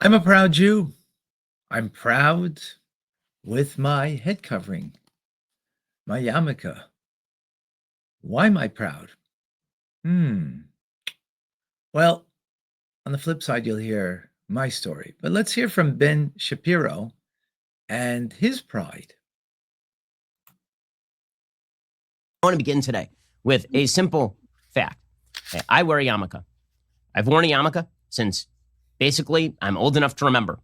I'm a proud Jew. I'm proud with my head covering, my yarmulke. Why am I proud? Well, on the flip side, you'll hear my story. But let's hear from Ben Shapiro and his pride. I want to begin today with a simple fact. I wear a yarmulke. I've worn a yarmulke since basically I'm old enough to remember.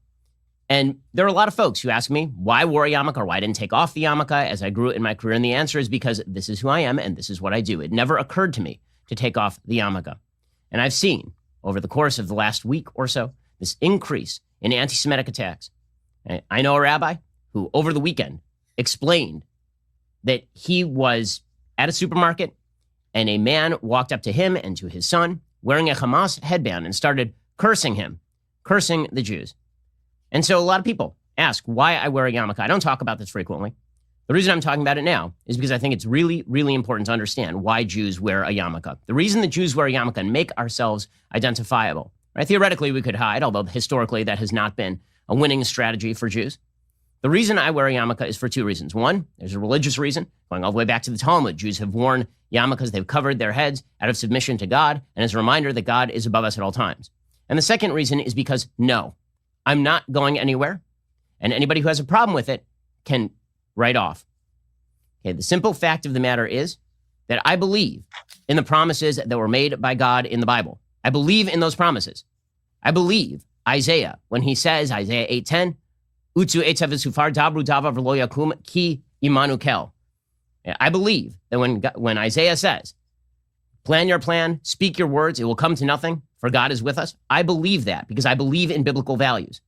And there are a lot of folks who ask me why I wore a yarmulke or why I didn't take off the yarmulke as I grew in my career. And the answer is because this is who I am and this is what I do. It never occurred to me to take off the yarmulke. And I've seen over the course of the last week or so this increase in anti-Semitic attacks. I know a rabbi who over the weekend explained that he was at a supermarket and a man walked up to him and to his son wearing a Hamas headband and started cursing him, cursing the Jews. And so a lot of people ask why I wear a yarmulke. I don't talk about this frequently. The reason I'm talking about it now is because I think it's really, really important to understand why Jews wear a yarmulke. The reason that Jews wear a yarmulke and make ourselves identifiable, right? Theoretically, we could hide, although historically that has not been a winning strategy for Jews. The reason I wear a yarmulke is for two reasons. One, there's a religious reason. Going all the way back to the Talmud, Jews have worn yarmulkes. They've covered their heads out of submission to God and as a reminder that God is above us at all times. And the second reason is because, no, I'm not going anywhere. And anybody who has a problem with it can write off. Okay, the simple fact of the matter is that I believe in the promises that were made by God in the Bible. I believe in those promises. I believe Isaiah, when he says, Isaiah 8:10, Utsu etzav v'sufar dabru davav v'lo yakum ki imanu kel. I believe that when Isaiah says, plan your plan, speak your words, it will come to nothing, for God is with us. I believe that because I believe in biblical values.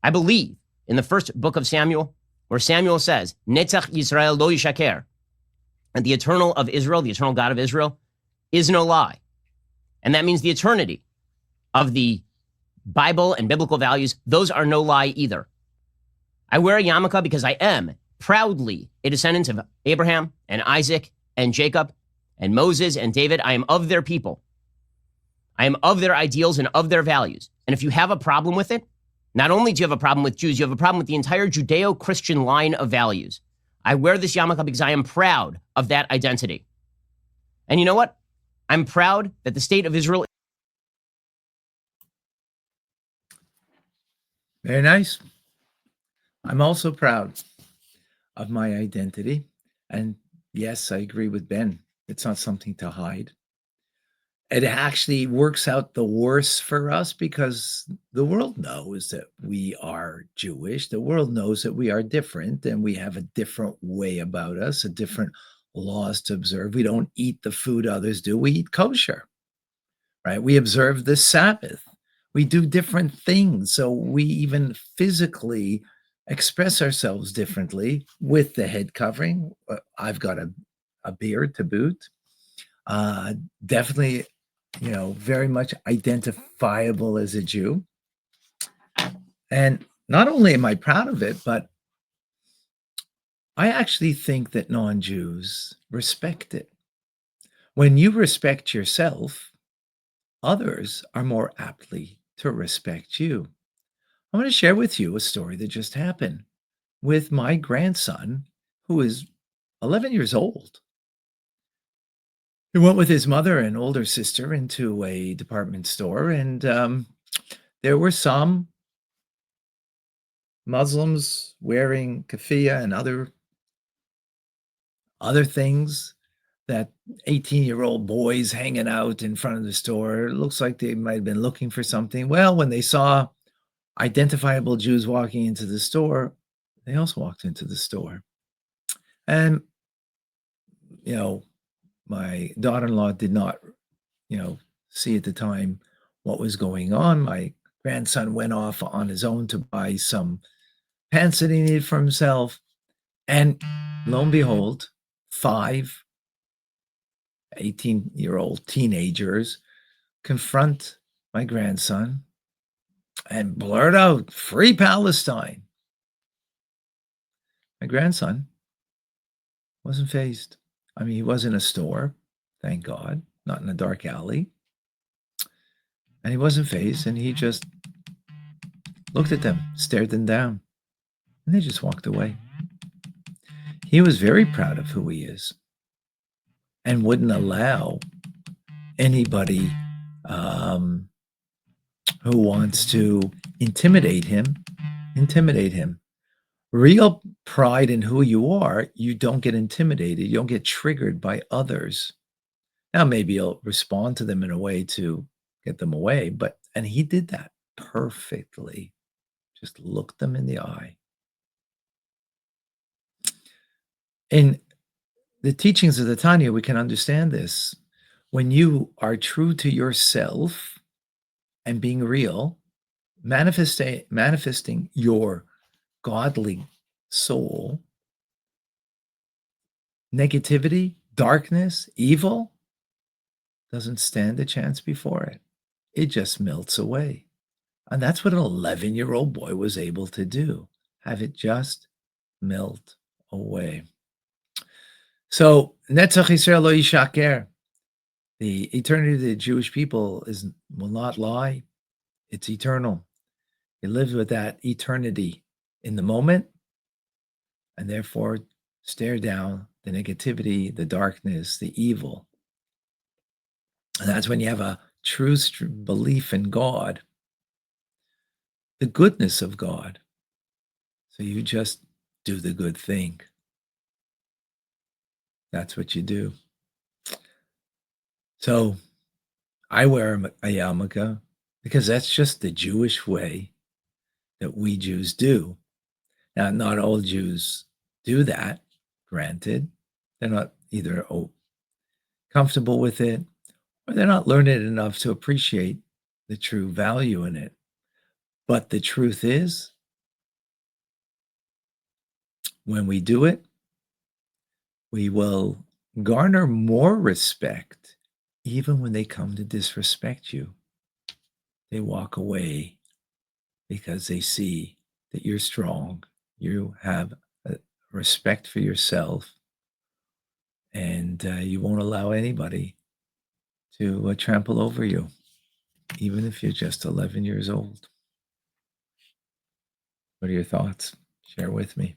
I believe in the first book of Samuel, where Samuel says, Netzach Yisrael lo yishaker, and the eternal of Israel, the eternal God of Israel, is no lie. And that means the eternity of the Bible and biblical values, those are no lie either. I wear a yarmulke because I am proudly a descendant of Abraham and Isaac and Jacob and Moses and David. I am of their people. I am of their ideals and of their values. And if you have a problem with it, not only do you have a problem with Jews, you have a problem with the entire Judeo-Christian line of values. I wear this yarmulke because I am proud of that identity. And you know what? I'm proud that the state of Israel. Very nice. I'm also proud of my identity. And yes, I agree with Ben. It's not something to hide. It actually works out the worse for us because the world knows that we are Jewish. The world knows that we are different and we have a different way about us, a different laws to observe. We don't eat the food others do. We eat kosher, right? We observe the Sabbath. We do different things. So we even physically express ourselves differently with the head covering. I've got a beard to boot. Definitely, very much identifiable as a Jew. And not only am I proud of it, but I actually think that non-Jews respect it. When you respect yourself, others are more aptly to respect you. I want to share with you a story that just happened with my grandson, who is 11 years old. He went with his mother and older sister into a department store, and there were some Muslims wearing keffiyeh and other things, that 18-year-old boys hanging out in front of the store. It looks like they might have been looking for something. Well, when they saw identifiable Jews walking into the store, they also walked into the store. And, my daughter-in-law did not, see at the time what was going on. My grandson went off on his own to buy some pants that he needed for himself. And lo and behold, 5 18-year-old teenagers confront my grandson and blurt out, "Free Palestine." My grandson wasn't fazed. I mean, he was in a store, thank God, not in a dark alley. And he wasn't fazed, and he just looked at them, stared them down, and they just walked away. He was very proud of who he is and wouldn't allow anybody who wants to intimidate him. Real pride in who you are, you don't get intimidated. You don't get triggered by others. Now, maybe you'll respond to them in a way to get them away, and he did that perfectly. Just looked them in the eye. In the teachings of the Tanya, we can understand this. When you are true to yourself and being real, manifesting your godly soul, negativity, darkness, evil doesn't stand a chance before it. It just melts away. And that's what an 11-year-old boy was able to do, have it just melt away. So, Netzach Yisrael lo yishaker. The eternity of the Jewish people will not lie. It's eternal. You live with that eternity in the moment, and therefore stare down the negativity, the darkness, the evil. And that's when you have a true belief in God, the goodness of God. So you just do the good thing. That's what you do. So I wear a yarmulke because that's just the Jewish way that we Jews do. Now, not all Jews do that, granted. They're not either comfortable with it or they're not learned enough to appreciate the true value in it. But the truth is, when we do it, we will garner more respect even when they come to disrespect you. They walk away because they see that you're strong, you have a respect for yourself, and you won't allow anybody to trample over you, even if you're just 11 years old. What are your thoughts? Share with me.